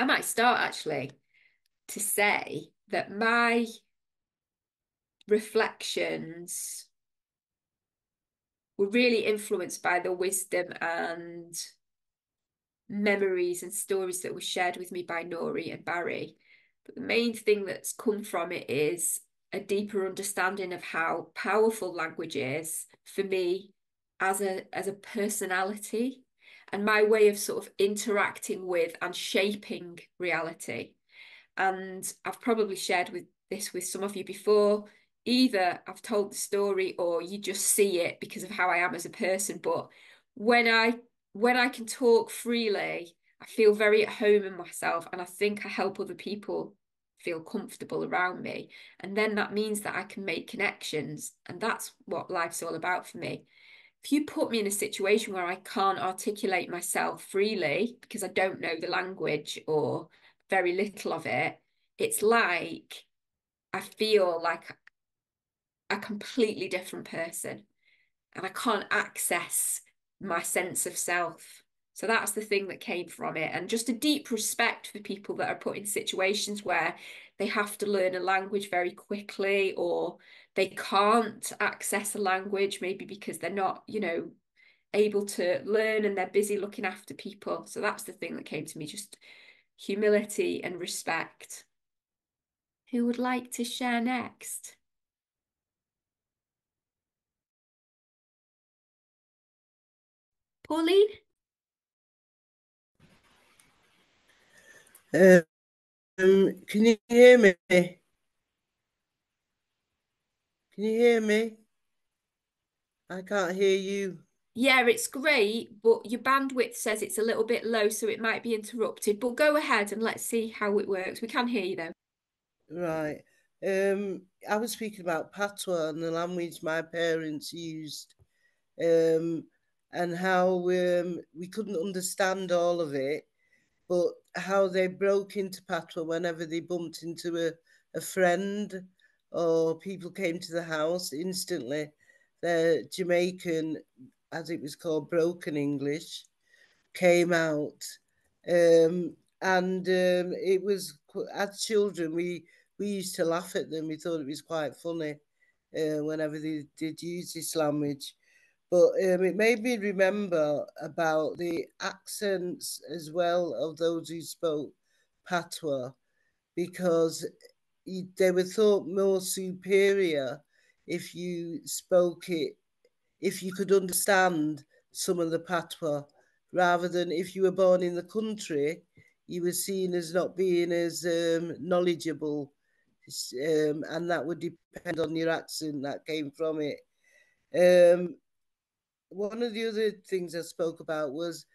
I might start actually to say that my reflections were really influenced by the wisdom and memories and stories that were shared with me by Nori and Barry. But the main thing that's come from it is a deeper understanding of how powerful language is for me as a personality and my way of sort of interacting with and shaping reality. And I've probably shared with this with some of you before. Either I've told the story or you just see it because of how I am as a person. But when I when I can talk freely, I feel very at home in myself, and I think I help other people feel comfortable around me. And then that means that I can make connections, and that's what life's all about for me. If you put me in a situation where I can't articulate myself freely because I don't know the language or very little of it, it's like I feel like a completely different person and I can't access my sense of self. So that's the thing that came from it. And just a deep respect for people that are put in situations where they have to learn a language very quickly or they can't access a language, maybe because they're not, able to learn and they're busy looking after people. So that's the thing that came to me, just humility and respect. Who would like to share next? Pauline? Can you hear me? Can you hear me? I can't hear you. Yeah, it's great, but your bandwidth says it's a little bit low, so it might be interrupted. But go ahead and let's see how it works. We can hear you though. Right. I was speaking about patois and the language my parents used, um, and how we couldn't understand all of it, but how they broke into patois whenever they bumped into a friend or people came to the house instantly. The Jamaican, as it was called, broken English came out, and it was as children we used to laugh at them. We thought it was quite funny whenever they did use this language. But it made me remember about the accents as well of those who spoke patois because they were thought more superior if you spoke it, if you could understand some of the patois, rather than if you were born in the country, you were seen as not being as knowledgeable, and that would depend on your accent that came from it. Um, One of the other things I spoke about was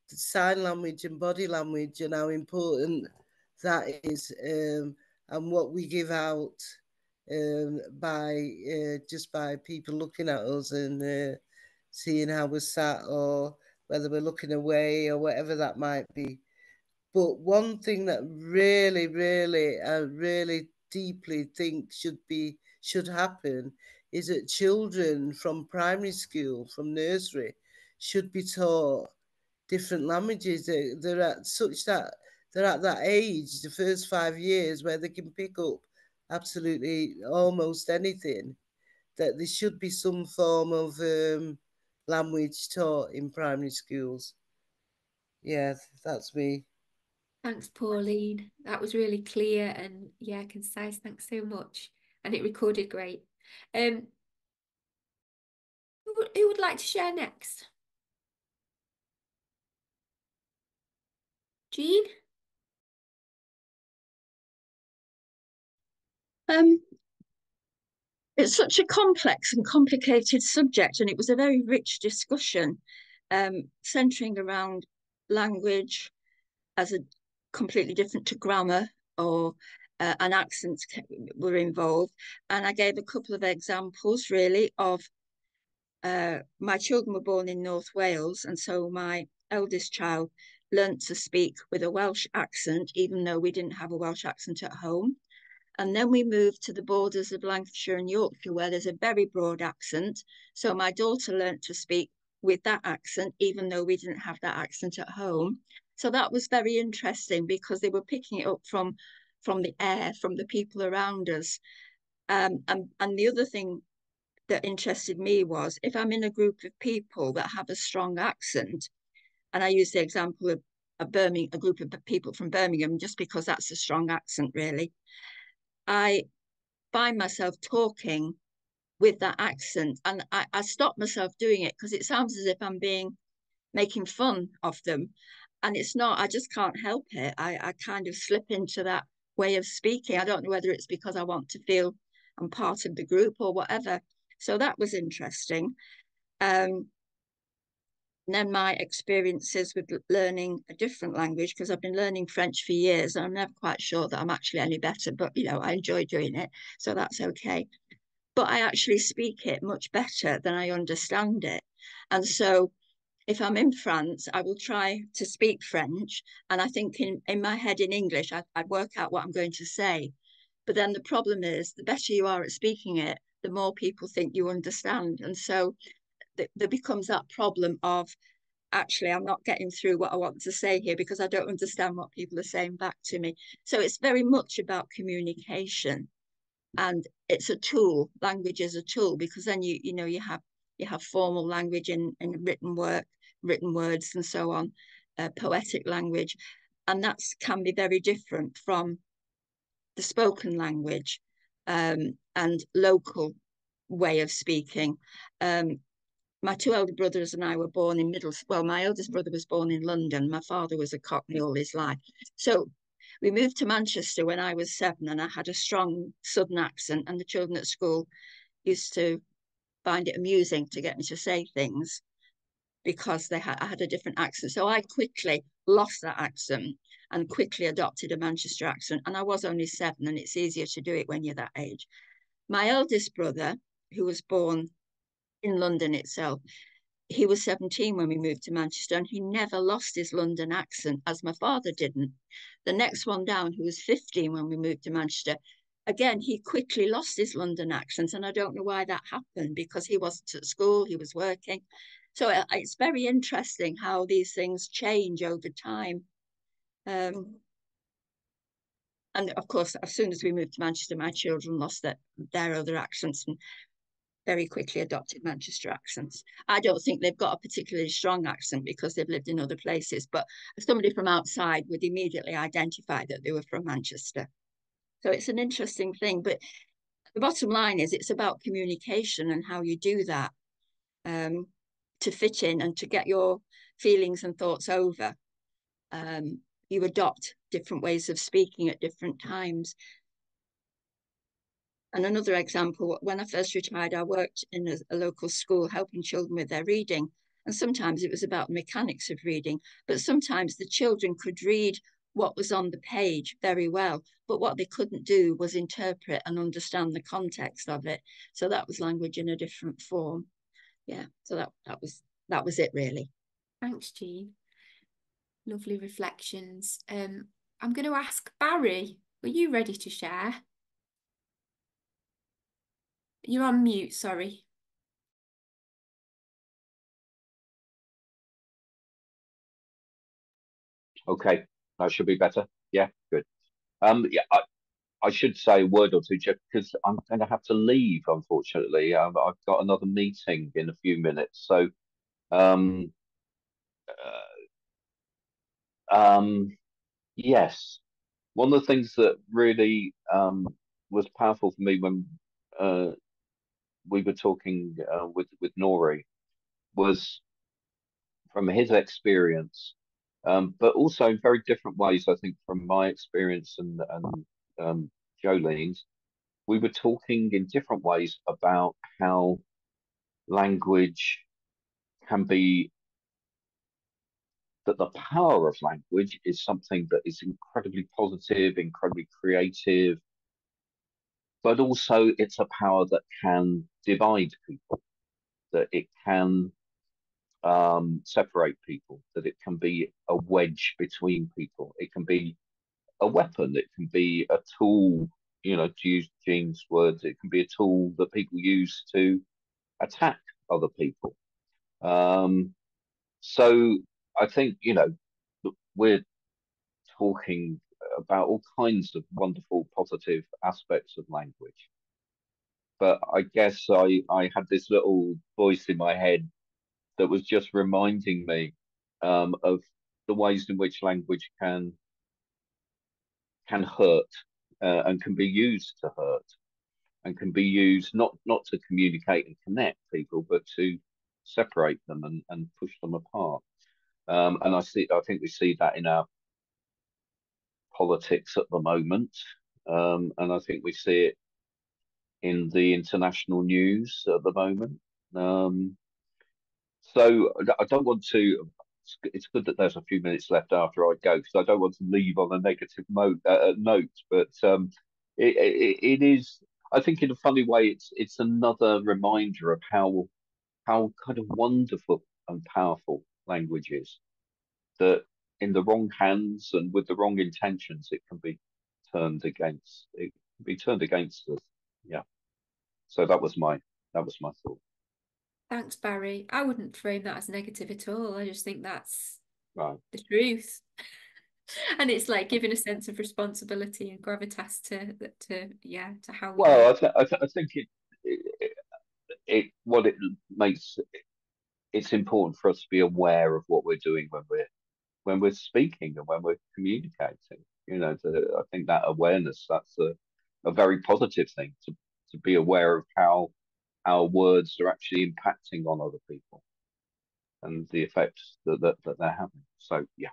the sign language and body language and how important that is, and what we give out by just by people looking at us and seeing how we're sat or whether we're looking away or whatever that might be. But one thing that I really deeply think should happen is that children from primary school, from nursery, should be taught different languages. They're at such that they're at that age, the first 5 years, where they can pick up absolutely almost anything. That there should be some form of language taught in primary schools. Yeah, that's me. Thanks, Pauline. That was really clear and yeah, concise. Thanks so much. And it recorded great. Um, who would like to share next? Jean? Um, it's such a complex and complicated subject, and it was a very rich discussion, centering around language as a completely different to grammar or and accents were involved. And I gave a couple of examples really of my children were born in North Wales, and so my eldest child learnt to speak with a Welsh accent, even though we didn't have a Welsh accent at home. And then we moved to the borders of Lancashire and Yorkshire, where there's a very broad accent. So my daughter learnt to speak with that accent, even though we didn't have that accent at home. So that was very interesting because they were picking it up from the air, from the people around us. And the other thing that interested me was if I'm in a group of people that have a strong accent, and I use the example of a group of people from Birmingham, just because that's a strong accent, really. I find myself talking with that accent, and I stop myself doing it because it sounds as if I'm making fun of them. And it's not, I just can't help it. I kind of slip into that way of speaking. I don't know whether it's because I want to feel I'm part of the group or whatever. So that was interesting. And then my experiences with learning a different language, because I've been learning French for years, and I'm never quite sure that I'm actually any better, but I enjoy doing it, so that's okay. But I actually speak it much better than I understand it. And so if I'm in France, I will try to speak French, and I think in my head in English, I'd work out what I'm going to say. But then the problem is, the better you are at speaking it, the more people think you understand. And so there becomes that problem of, actually, I'm not getting through what I want to say here because I don't understand what people are saying back to me. So it's very much about communication, and it's a tool. Language is a tool, because then you have formal language in written work, written words, and so on, poetic language, and that can be very different from the spoken language and local way of speaking. My two elder brothers and I were born in my eldest brother was born in London. My father was a Cockney all his life. So we moved to Manchester when I was 7, and I had a strong Southern accent, and the children at school used to find it amusing to get me to say things because I had a different accent. So I quickly lost that accent and quickly adopted a Manchester accent. And I was only 7, and it's easier to do it when you're that age. My eldest brother, who was born in London itself, he was 17 when we moved to Manchester, and he never lost his London accent, as my father didn't. The next one down, who was 15 when we moved to Manchester, again, he quickly lost his London accent, and I don't know why that happened, because he wasn't at school, he was working. So it's very interesting how these things change over time. And of course, as soon as we moved to Manchester, my children lost their other accents and very quickly adopted Manchester accents. I don't think they've got a particularly strong accent because they've lived in other places, but somebody from outside would immediately identify that they were from Manchester. So it's an interesting thing, but the bottom line is it's about communication and how you do that to fit in and to get your feelings and thoughts over. You adopt different ways of speaking at different times. And another example, when I first retired, I worked in a local school helping children with their reading. And sometimes it was about the mechanics of reading, but sometimes the children could read what was on the page very well, but what they couldn't do was interpret and understand the context of it. So that was language in a different form. Yeah, so that was it, really. Thanks, Jean. Lovely reflections. I'm going to ask Barry, are you ready to share? You're on mute, sorry. Okay, that should be better. Yeah, good. Yeah, I should say a word or two, just because I'm going to have to leave, unfortunately. I've got another meeting in a few minutes. So, um, yes, one of the things that really was powerful for me when we were talking with Nori was from his experience, but also in very different ways, I think, from my experience and Jolene's. We were talking in different ways about how language can be, that the power of language is something that is incredibly positive, incredibly creative, but also it's a power that can divide people, that it can separate people, that it can be a wedge between people. It can be a weapon. It can be a tool, to use Jean's words, it can be a tool that people use to attack other people. So I think, we're talking about all kinds of wonderful, positive aspects of language. But I guess I had this little voice in my head that was just reminding me of the ways in which language can hurt and can be used to hurt and can be used not to communicate and connect people, but to separate them and push them apart. And I think we see that in our politics at the moment, and I think we see it in the international news at the moment. So I don't want to. It's good that there's a few minutes left after I go, because I don't want to leave on a negative note. But it is. I think in a funny way, it's another reminder of how kind of wonderful and powerful language is. That in the wrong hands and with the wrong intentions, it can be turned against. It can be turned against us. Yeah. So that was my thought. Thanks, Barry. I wouldn't frame that as negative at all. I just think that's Right. the truth. And it's like giving a sense of responsibility and gravitas to how we Well, use. I think what it makes it's important for us to be aware of what we're doing when we're speaking and when we're communicating. You know, I think that awareness, that's a very positive thing to be aware of how our words are actually impacting on other people and the effects that they're having. So yeah.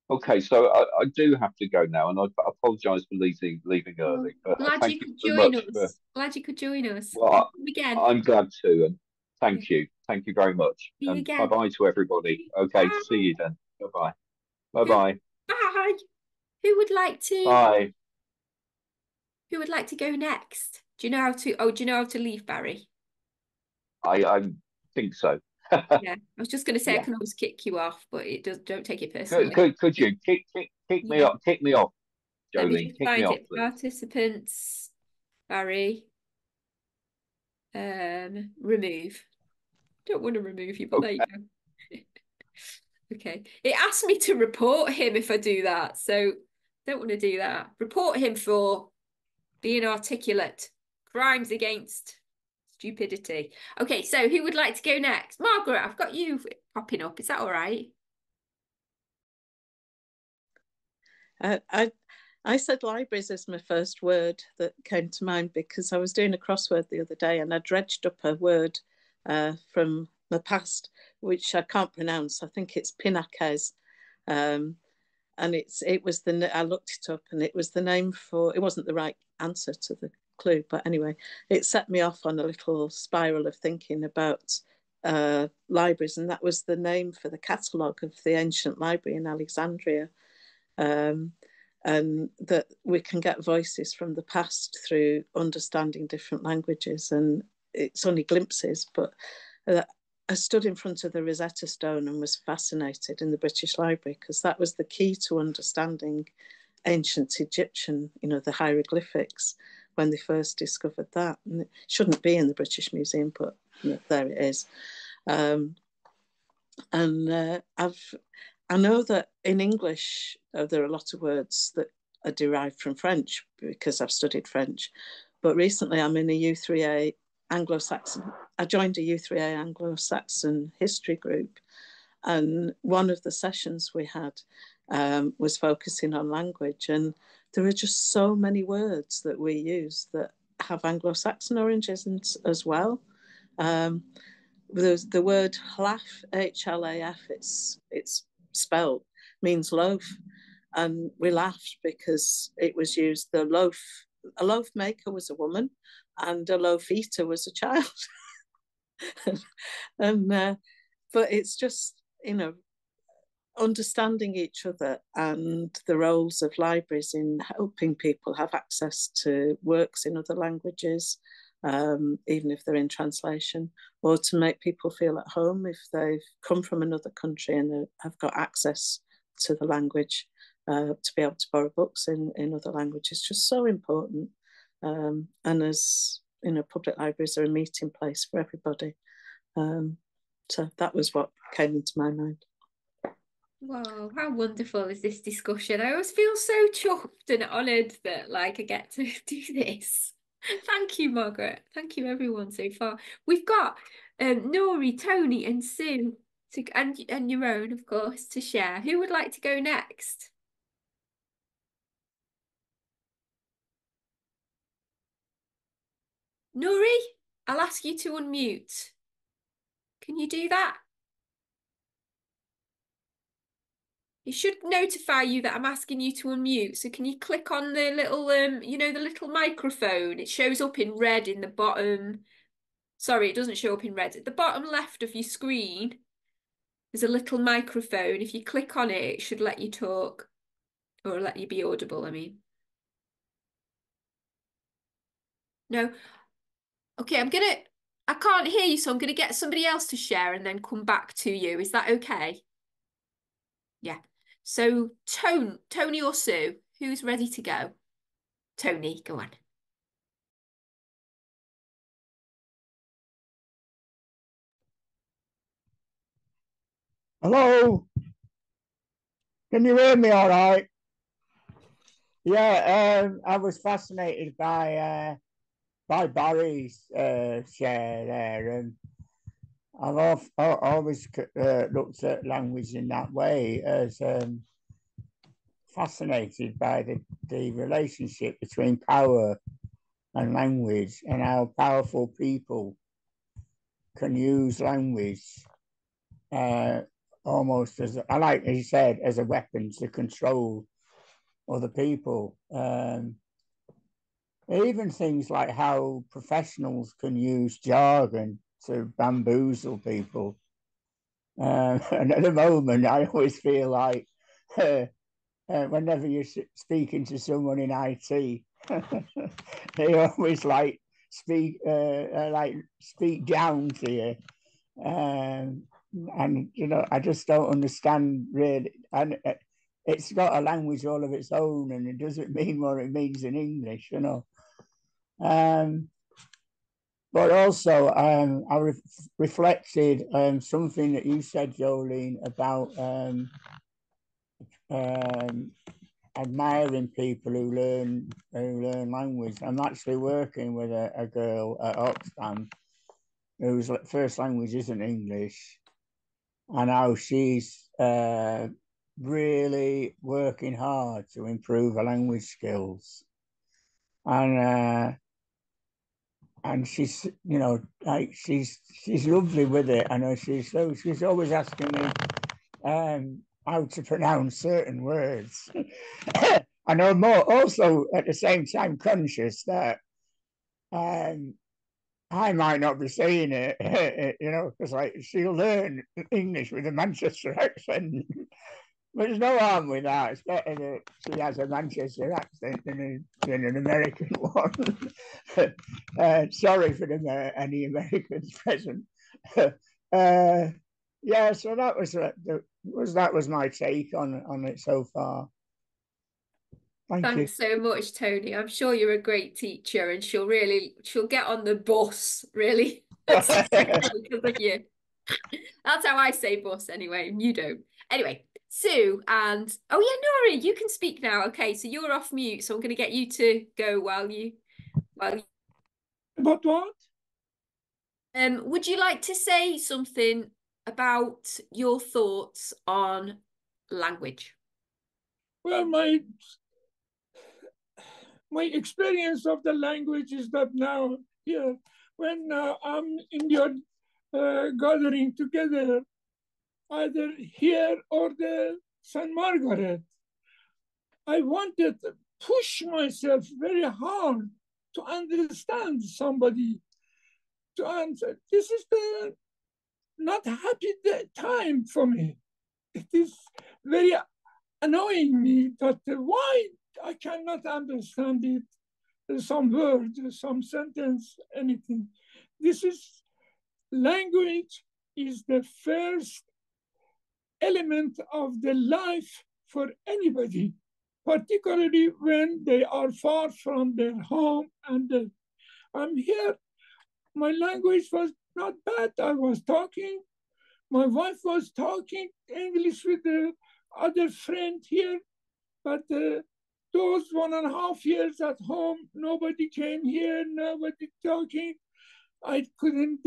Okay, so I do have to go now, and I apologise for leaving early. But Glad thank you you could so join much for. us. Glad you could join us. Well, Come again. I'm glad to, and Yeah. thank you very much, See you and bye again. bye to everybody. Okay, Bye. see you then. Bye bye. Bye Who, bye. bye. Who would like to? Bye. Who would like to go next? Do you know how to? Oh, do you know how to leave, Barry? I think so. Yeah, I was just going to say I Yeah. can always kick you off, but it does. Don't take it Could personally. you kick me Yeah. off? Kick me off, Let me Jolene. just Kick me find off, it. please. Participants, Barry. Remove. Don't want to remove you, but there you Okay. go. Okay. It asked me to report him if I do that, so don't want to do that. Report him for being articulate, crimes against stupidity. Okay, so who would like to go next? Margaret, I've got you popping up. Is that all right? I said libraries as my first word that came to mind because I was doing a crossword the other day and I dredged up a word from the past, which I can't pronounce. I think it's Pinakes. And it was I looked it up and it was the name for, it wasn't the right answer to the clue, but anyway, it set me off on a little spiral of thinking about libraries, and that was the name for the catalogue of the ancient library in Alexandria. And that we can get voices from the past through understanding different languages, and it's only glimpses, but I stood in front of the Rosetta Stone and was fascinated in the British Library because that was the key to understanding ancient Egyptian, you know, the hieroglyphics, when they first discovered that. And it shouldn't be in the British Museum, but you know, there it is. I know that in English, there are a lot of words that are derived from French because I've studied French. But recently I'm in a U3A Anglo-Saxon. I joined a U3A Anglo-Saxon history group. And one of the sessions we had was focusing on language. And there are just so many words that we use that have Anglo-Saxon origins as well. The word hlaf, H-L-A-F, it's spelled, means loaf. And we laughed because it was used, a loaf maker was a woman and a loaf eater was a child. But it's just, you know, understanding each other and the roles of libraries in helping people have access to works in other languages, even if they're in translation, or to make people feel at home if they've come from another country and have got access to the language, to be able to borrow books in other languages. Just so important. And as you know, public libraries are a meeting place for everybody. So that was what came into my mind. Wow, how wonderful is this discussion? I always feel so chuffed and honoured that like I get to do this. Thank you, Margaret. Thank you, everyone, so far. We've got Nori, Tony, and Sue and your own, of course, to share. Who would like to go next? Nori, I'll ask you to unmute. Can you do that? It should notify you that I'm asking you to unmute. So can you click on the little, you know, the little microphone? It shows up in red in the bottom. Sorry, it doesn't show up in red. At the bottom left of your screen, there's a little microphone. If you click on it, it should let you talk or let you be audible, I mean. No. Okay, I can't hear you, so I'm gonna get somebody else to share and then come back to you. Is that okay? Yeah. So Tony or Sue, who's ready to go? Tony, go on. Hello, can you hear me all right? Yeah, I was fascinated by Barry's share there, and I've always looked at language in that way as fascinated by the relationship between power and language, and how powerful people can use language almost as, I like he said, as a weapon to control other people. Even things like how professionals can use jargon to bamboozle people. And at the moment, I always feel like whenever you're speaking to someone in IT, they always speak down to you. And you know, I just don't understand really. And it's got a language all of its own, and it doesn't mean what it means in English, you know. But also, I reflected something that you said, Jolene, about admiring people who learn language. I'm actually working with a girl at Oxfam whose first language isn't English, and how she's really working hard to improve her language skills. And she's, you know, like she's lovely with it. I know she's always asking me how to pronounce certain words. I know more also at the same time conscious that I might not be saying it, you know, because like she'll learn English with a Manchester accent. There's no harm with that. It's better that she has a Manchester accent than an American one. Sorry for any Americans present. Yeah, so that was my take on it so far. Thank you. Thanks so much, Tony. I'm sure you're a great teacher, and she'll get on the bus really because of you. That's how I say bus anyway, and you don't. Anyway, Sue and oh yeah, Nori, you can speak now. Okay, so you're off mute, so I'm going to get you to go while you. About what? Would you like to say something about your thoughts on language? Well, my experience of the language is that now here, when I'm in your gathering together, either here or the St. Margaret, I wanted to push myself very hard to understand somebody, to answer. This is the not happy time for me. It is very annoying me that why I cannot understand it, some word, some sentence, anything. This is language is the first element of the life for anybody, particularly when they are far from their home. And I'm here. My language was not bad. I was talking. My wife was talking English with other friend here, but those 1.5 years at home, nobody came here, nobody talking. I couldn't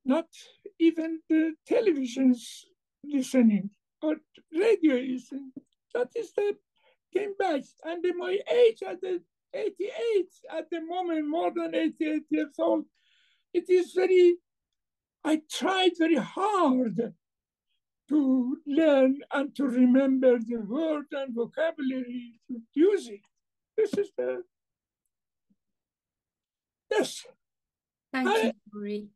not even the television's listening or radio listening. That is the came back. And my age at the 88, at the moment, more than 88 years old, it is I tried very hard to learn and to remember the word and vocabulary to use it. This is yes. Thank you, Nori.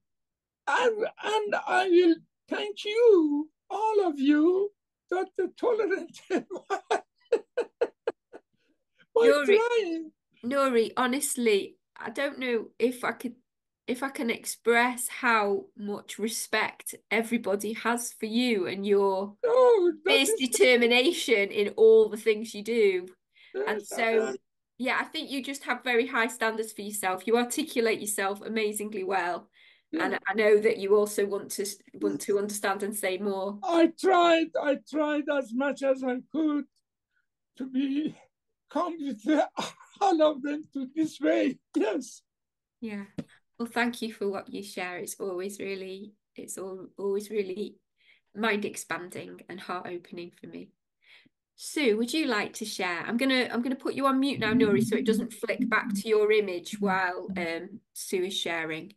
And I will thank you, all of you, Dr. Tolerant. Nori, honestly, I don't know if I can express how much respect everybody has for you and your fierce determination in all the things you do. Yes, and so, yeah, I think you just have very high standards for yourself. You articulate yourself amazingly well. Yeah. And I know that you also want to understand and say more. I tried as much as I could to come with all of them to this way. Yes. Yeah. Well, thank you for what you share. It's always really mind expanding and heart opening for me. Sue, would you like to share? I'm gonna put you on mute now, Nori, so it doesn't flick back to your image while Sue is sharing.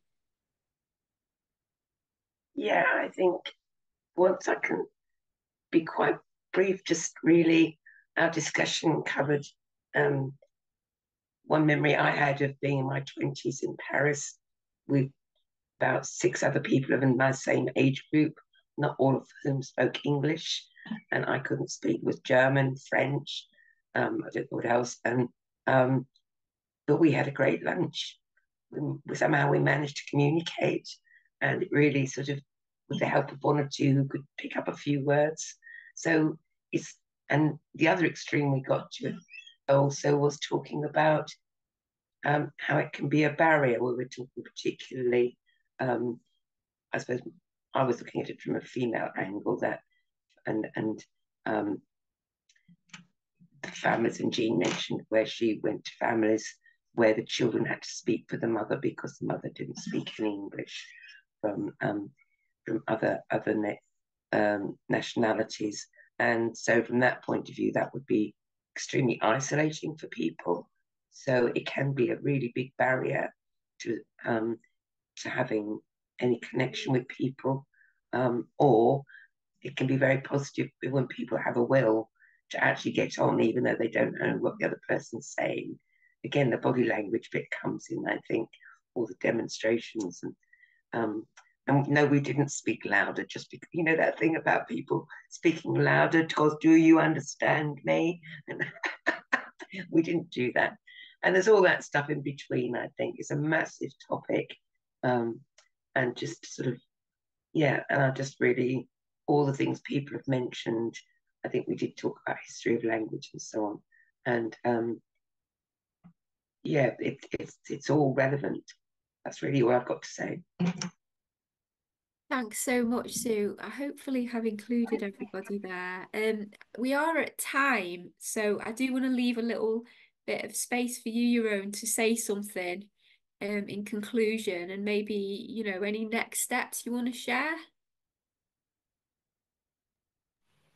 Yeah, I think once I can be quite brief, just really our discussion covered one memory I had of being in my 20s in Paris with about 6 other people in my same age group, not all of whom spoke English, and I couldn't speak with German, French, I don't know what else, and but we had a great lunch. Somehow we managed to communicate, and it really sort of, with the help of one or two who could pick up a few words. So and the other extreme we got to also was talking about how it can be a barrier. We were talking particularly, I suppose I was looking at it from a female angle, that and the families, and Jean mentioned where she went to families where the children had to speak for the mother because the mother didn't speak any English, from other nationalities. And so from that point of view, that would be extremely isolating for people. So it can be a really big barrier to having any connection with people, or it can be very positive when people have a will to actually get on, even though they don't know what the other person's saying. Again, the body language bit comes in, I think, all the demonstrations. And no, we didn't speak louder, just because, you know, that thing about people speaking louder because, do you understand me? And we didn't do that. And there's all that stuff in between, I think. It's a massive topic. And just sort of, yeah, and I just really, all the things people have mentioned, I think we did talk about history of language and so on. And yeah, it's all relevant. That's really all I've got to say. Thanks so much, Sue. I hopefully have included everybody there. We are at time, so I do want to leave a little bit of space for you, Yaron, to say something in conclusion, and maybe, you know, any next steps you want to share.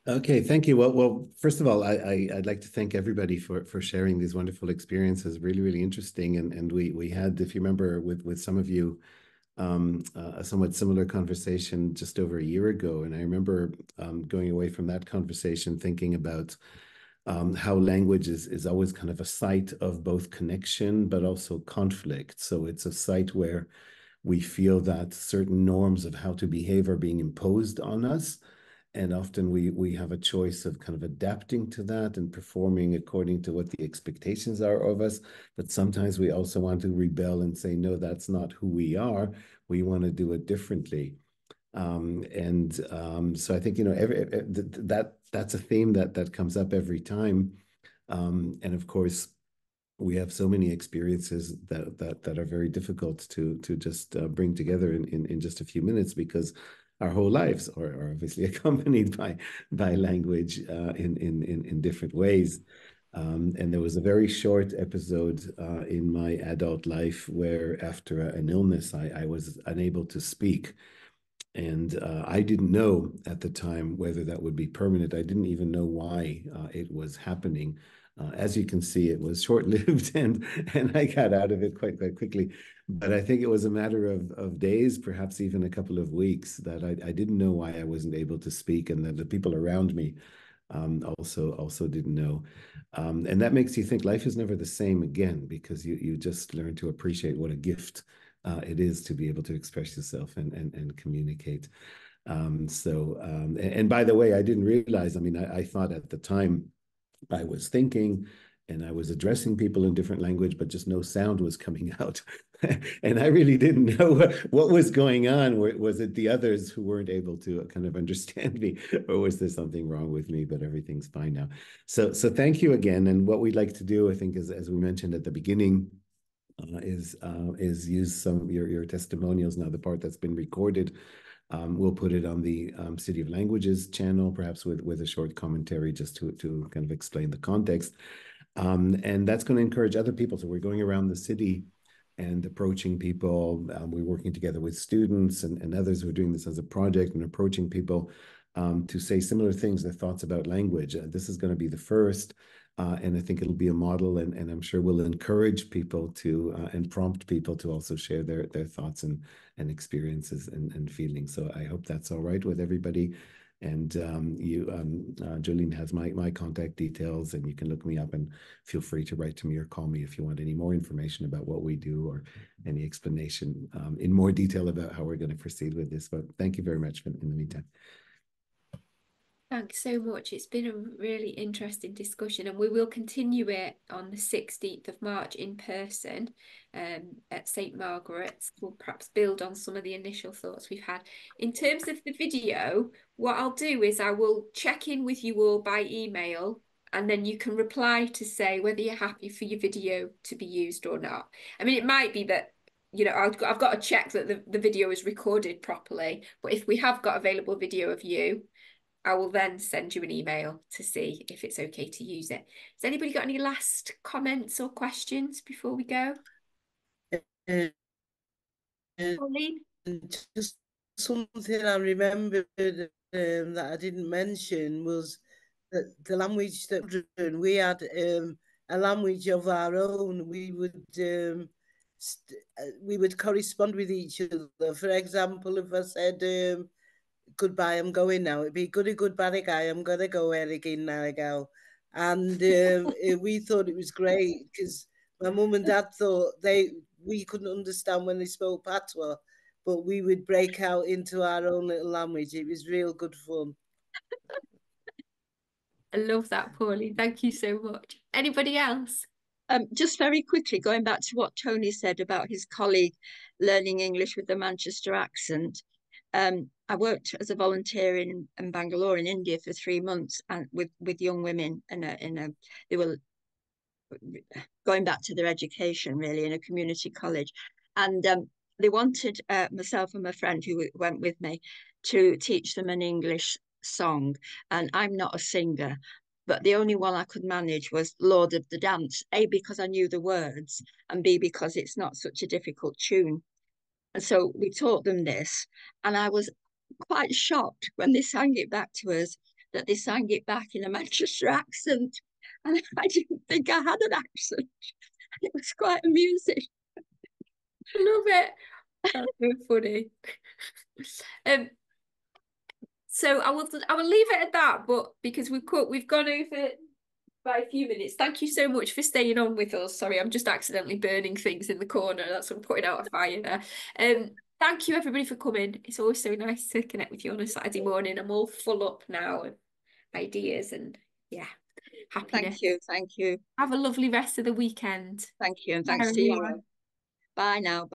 Okay, thank you. Well, first of all, I'd like to thank everybody for sharing these wonderful experiences. Really, really interesting. And we had, if you remember, with some of you, a somewhat similar conversation just over a year ago. And I remember going away from that conversation thinking about how language is always kind of a site of both connection, but also conflict. So it's a site where we feel that certain norms of how to behave are being imposed on us. And often we have a choice of kind of adapting to that and performing according to what the expectations are of us. But sometimes we also want to rebel and say, no, that's not who we are. We want to do it differently. So I think, you know, that's a theme that comes up every time. And of course, we have so many experiences that are very difficult to just bring together in just a few minutes, because our whole lives, or obviously accompanied by language in different ways. And there was a very short episode in my adult life where, after an illness, I was unable to speak. And I didn't know at the time whether that would be permanent. I didn't even know why it was happening. As you can see, it was short-lived, and I got out of it quite quickly. But I think it was a matter of days, perhaps even a couple of weeks, that I didn't know why I wasn't able to speak, and that the people around me also didn't know. And that makes you think life is never the same again, because you just learn to appreciate what a gift it is to be able to express yourself and communicate. And by the way, I didn't realize, I mean, I thought at the time I was thinking and I was addressing people in different language, but just no sound was coming out. And I really didn't know what was going on. Was it the others who weren't able to kind of understand me, or was there something wrong with me? But everything's fine now. So thank you again. And what we'd like to do, I think, is, as we mentioned at the beginning, is use some of your testimonials. Now, the part that's been recorded, we'll put it on the City of Languages channel, perhaps with a short commentary just to kind of explain the context. And that's going to encourage other people. So we're going around the city and approaching people. We're working together with students and others who are doing this as a project, and approaching people to say similar things, their thoughts about language. This is going to be the first. And I think it'll be a model, and I'm sure we'll encourage people to and prompt people to also share their thoughts and experiences and feelings. So I hope that's all right with everybody. And Jolene has my contact details, and you can look me up, and feel free to write to me or call me if you want any more information about what we do, or any explanation in more detail about how we're going to proceed with this. But thank you very much in the meantime. Thanks so much. It's been a really interesting discussion, and we will continue it on the 16th of March in person at St. Margaret's. We'll perhaps build on some of the initial thoughts we've had. In terms of the video, what I'll do is I will check in with you all by email, and then you can reply to say whether you're happy for your video to be used or not. I mean, it might be that, you know, I've got to check that the video is recorded properly, but if we have got available video of you, I will then send you an email to see if it's okay to use it. Has anybody got any last comments or questions before we go? Jolene? Just something I remembered that I didn't mention was that the language that we had a language of our own. We would correspond with each other. For example, if I said goodbye, I'm going now, it'd be goodbye guy, I'm gonna go again now I go. And we thought it was great because my mum and dad thought we couldn't understand when they spoke patois, but we would break out into our own little language. It was real good fun. I love that, Pauline. Thank you so much. Anybody else? Just very quickly, going back to what Tony said about his colleague learning English with the Manchester accent. I worked as a volunteer in Bangalore in India for 3 months, and with young women, they were going back to their education really in a community college, and they wanted myself and my friend who went with me to teach them an English song, and I'm not a singer, but the only one I could manage was Lord of the Dance, A, because I knew the words, and B, because it's not such a difficult tune. And so we taught them this, and I was quite shocked when they sang it back to us, that they sang it back in a Manchester accent, and I didn't think I had an accent. It was quite amusing. I love it. That's so funny. So I will leave it at that, but because we've gone over by a few minutes. Thank you so much for staying on with us. Sorry, I'm just accidentally burning things in the corner. That's what I'm putting out a fire there. Thank you everybody for coming. It's always so nice to connect with you on a Saturday morning. I'm all full up now of ideas and happiness. Thank you. Have a lovely rest of the weekend. Thank you, and thanks to you. Bye now. Bye.